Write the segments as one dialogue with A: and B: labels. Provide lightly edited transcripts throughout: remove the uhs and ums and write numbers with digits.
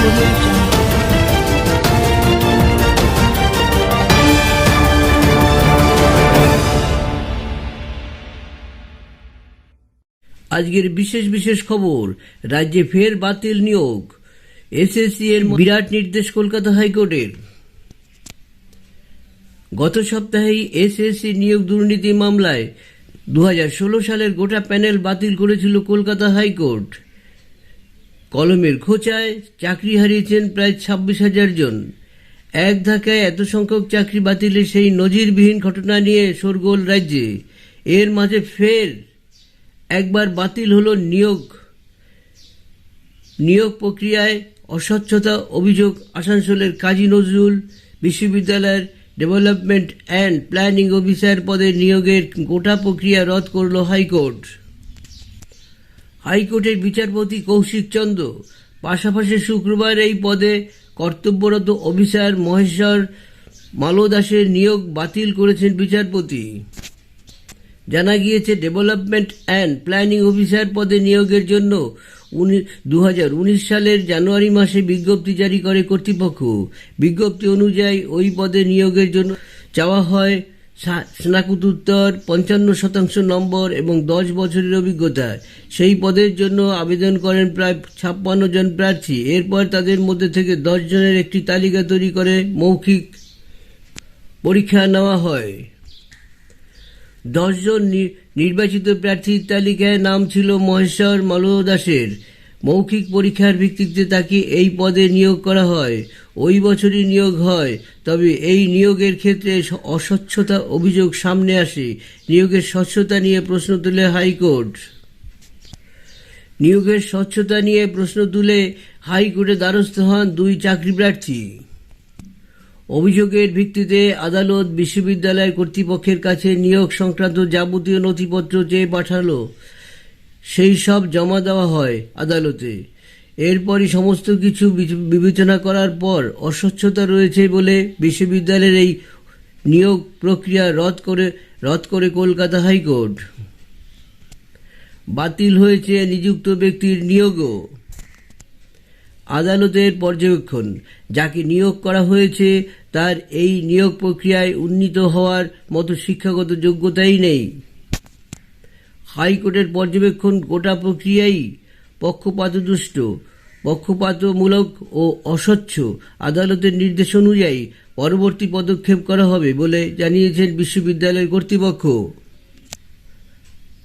A: Audio Jungle.
B: আজকের বিশেষ বিশেষ খবর, রাজ্যে ফের বাতিল নিয়োগ, এসএসসি এর বিরাট নির্দেশ কলকাতা হাইকোর্টের। গত সপ্তাহেই এসএসসি নিয়োগ দুর্নীতি মামলায় 2016 সালের গোটা প্যানেল বাতিল করেছিল কলকাতা হাইকোর্ট। কলমের খোঁচায় চাকরি হারিয়েছেন প্রায় 26,000 জন। এক ধাক্কায় এত সংখ্যক চাকরি বাতিলের সেই নজিরবিহীন ঘটনা নিয়ে শোরগোল রাজ্যে। এর মাঝে ফের একবার বাতিল হলো নিয়োগ প্রক্রিয়ায় অস্বচ্ছতা অভিযোগ। আসানসোলের কাজী নজরুল বিশ্ববিদ্যালয়ের ডেভেলপমেন্ট অ্যান্ড প্ল্যানিং অফিসার পদে নিয়োগের গোটা প্রক্রিয়া রদ করল হাইকোর্ট। হাইকোর্টের বিচারপতি কৌশিক চন্দ্র পাশাপাশি শুক্রবার এই পদে কর্তব্যরত অফিসার মহেশ্বর মালদাসের নিয়োগ বাতিল করেছেন বিচারপতি। জানা গিয়েছে, ডেভেলপমেন্ট অ্যান্ড প্ল্যানিং অফিসার পদে নিয়োগের জন্য 2019 সালের জানুয়ারি মাসে বিজ্ঞপ্তি জারি করে কর্তৃপক্ষ। বিজ্ঞপ্তি অনুযায়ী ওই পদে নিয়োগের জন্য চাওয়া হয় স্নাতকোত্তর 55% নম্বর এবং 10 বছরের অভিজ্ঞতা। সেই পদের জন্য আবেদন করেন প্রায় 56 জন প্রার্থী। এরপর তাদের মধ্যে থেকে 10 জনের একটি তালিকা তৈরি করে মৌখিক পরীক্ষা নেওয়া হয়। 10 জন নির্বাচিত প্রার্থীর তালিকায় নাম ছিল মহেশ্বর মালদাসের। মৌখিক পরীক্ষার ভিত্তিতে তাকে এই পদে নিয়োগ করা হয়। ওই বছরই নিয়োগ হয়, তবে এই নিয়োগের ক্ষেত্রে অস্বচ্ছতা অভিযোগ সামনে আসে। নিয়োগের স্বচ্ছতা নিয়ে প্রশ্ন তুলে হাইকোর্ট। নিয়োগের স্বচ্ছতা নিয়ে প্রশ্ন তুলে হাইকোর্টে দ্বারস্থ হন 2 চাকরি প্রার্থী। অভিযোগের ভিত্তিতে আদালত বিশ্ববিদ্যালয় কর্তৃপক্ষের কাছে নিয়োগ সংক্রান্ত যাবতীয় নথিপত্র চেয়ে পাঠালো। সেই সব জমা দেওয়া হয় আদালতে। এরপরই সমস্ত কিছু বিবেচনা করার পর অস্বচ্ছতা রয়েছে বলে বিশ্ববিদ্যালয়ের এই নিয়োগ প্রক্রিয়া রদ করে কলকাতা হাইকোর্ট। বাতিল হয়েছে নিযুক্ত ব্যক্তির নিয়োগও। আদালতের পর্যবেক্ষণ, যাকে নিয়োগ করা হয়েছে তার এই নিয়োগ প্রক্রিয়ায় উন্নীত হওয়ার মতো শিক্ষাগত যোগ্যতাই নেই। হাইকোর্টের পর্যবেক্ষণ, গোটা প্রক্রিয়াই পক্ষপাতদুষ্ট, পক্ষপাতমূলক ও অস্বচ্ছ। আদালতের নির্দেশ অনুযায়ী পরবর্তী পদক্ষেপ করা হবে বলে জানিয়েছেন বিশ্ববিদ্যালয় কর্তৃপক্ষ।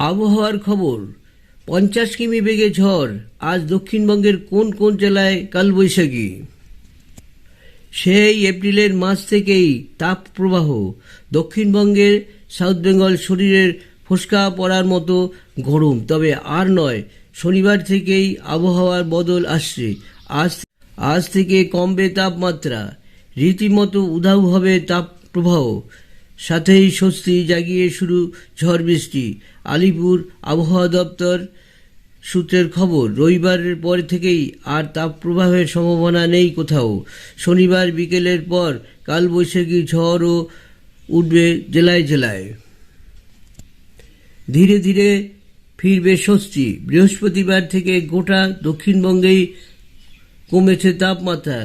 B: আবহাওয়ার খবর, 50 কিমি বেগে ঝড়। আজ দক্ষিণবঙ্গের কোন কোন জেলায় কালবৈশাখী। সেই এপ্রিলের মাস থেকেই তাপ প্রবাহ। দক্ষিণবঙ্গের সাউথ বেঙ্গল শরীরের ফোসকা পড়ার মতো গরম, তবে আর নয়। শনিবার থেকেই আবহাওয়ার বদল আসছে। আজ থেকে কমবে তাপমাত্রা, রীতিমতো উধাও হবে তাপ প্রবাহ, সাথেই স্বস্তি জাগিয়ে শুরু ঝড় বৃষ্টি। আলিপুর আবহাওয়া দপ্তর সূত্রের খবর, রবিবারের পর থেকেই আর তাপপ্রবাহের সম্ভাবনা নেই কোথাও। শনিবার বিকেলের পর কালবৈশাখী ঝড়ও উঠবে জেলায় জেলায়। ধীরে ধীরে ফিরবে স্বস্তি। বৃহস্পতিবার থেকে গোটা দক্ষিণবঙ্গেই কমেছে তাপমাত্রা,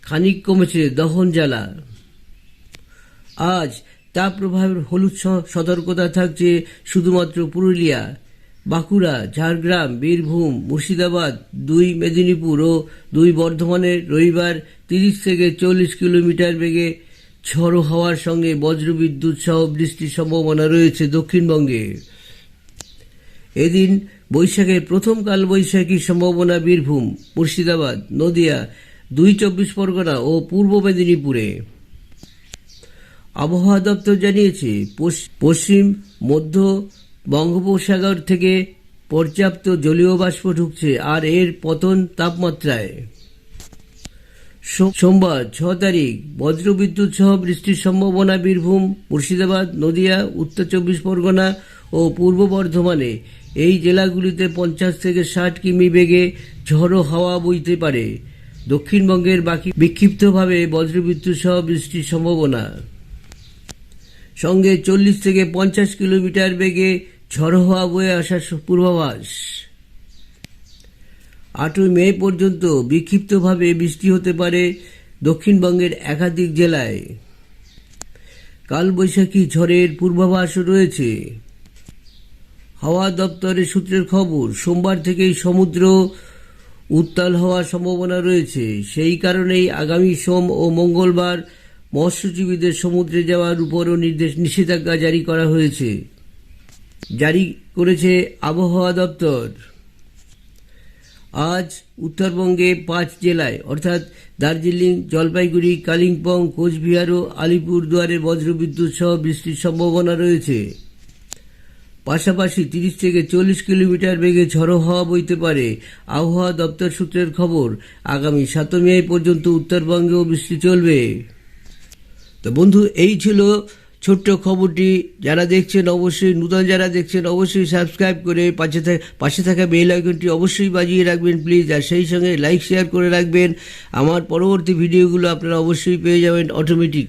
B: খানিক কমেছে দহন জ্বালা। আজ তাপপ্রবাহের হলুদ সতর্কতা থাকছে শুধুমাত্র পুরুলিয়া, বাঁকুড়া, ঝাড়গ্রাম, বীরভূম, মুর্শিদাবাদ, 2 মেদিনীপুর ও 2 বর্ধমানে। রবিবার 30 থেকে 40 কিলোমিটার বেগে ঝড়ো হাওয়ার সঙ্গে বজ্রবিদ্যুৎ সহ বৃষ্টির সম্ভাবনা রয়েছে দক্ষিণবঙ্গে। এদিন বৈশাখের প্রথম কালবৈশাখীর সম্ভাবনা বীরভূম, মুর্শিদাবাদ, নদিয়া, 2 চব্বিশ পরগনা ও পূর্ব মেদিনীপুরে। আবহাওয়া দপ্তর জানিয়েছে, পশ্চিম মধ্য বঙ্গোপসাগর থেকে পর্যাপ্ত জলীয় বাষ্প ঢুকছে আর এর পতন তাপমাত্রায়। সোমবার 6 তারিখ বজ্রবিদ্যুৎ সহ বৃষ্টির সম্ভাবনা বীরভূম, মুর্শিদাবাদ, নদিয়া, উত্তর 24 পরগনা ও পূর্ব বর্ধমানে। এই জেলাগুলিতে 50 থেকে 60 কিমি বেগে ঝড়ো হাওয়া বইতে পারে। দক্ষিণবঙ্গের বাকি বিক্ষিপ্তভাবে বজ্রবিদ্যুৎ সহ বৃষ্টির সম্ভাবনা, সঙ্গে 40 থেকে 50 কিলোমিটার বেগে ঝড়ো হাওয়া বয়ে আসার পূর্বাভাস। 8ই মে পর্যন্ত বিক্ষিপ্তভাবে বৃষ্টি হতে পারে দক্ষিণবঙ্গের একাধিক জেলায়। কালবৈশাখী ঝড়ের পূর্বাভাসও রয়েছে। হাওয়া দপ্তরের সূত্রের খবর, সোমবার থেকেই সমুদ্র উত্তাল হওয়ার সম্ভাবনা রয়েছে। সেই কারণেই আগামী সোম ও মঙ্গলবার মৎস্যজীবীদের সমুদ্রে যাওয়ার উপরও নিষেধাজ্ঞা জারি করেছে আবহাওয়া দপ্তর। আজ উত্তরবঙ্গে 5 জেলায় অর্থাৎ দার্জিলিং, জলপাইগুড়ি, কালিম্পং, কোচবিহার ও আলিপুরদুয়ারে বজ্রবিদ্যুৎ সহ বৃষ্টির সম্ভাবনা রয়েছে। পাশাপাশি 30 থেকে 40 কিলোমিটার বেগে ঝড়ো হাওয়া বইতে পারে। আবহাওয়া দপ্তর সূত্রের খবর, আগামী 7 মে পর্যন্ত উত্তরবঙ্গেও বৃষ্টি চলবে। তো বন্ধু, এই ছিল ছোট্ট খবরটি। যারা দেখছেন অবশ্যই, নূতন যারা দেখছেন অবশ্যই সাবস্ক্রাইব করে পাশে থাকা বেল আইকনটি অবশ্যই বাজিয়ে রাখবেন প্লিজ। আর সেই সঙ্গে লাইক শেয়ার করে রাখবেন। আমার পরবর্তী ভিডিওগুলো আপনারা অবশ্যই পেয়ে যাবেন অটোমেটিক।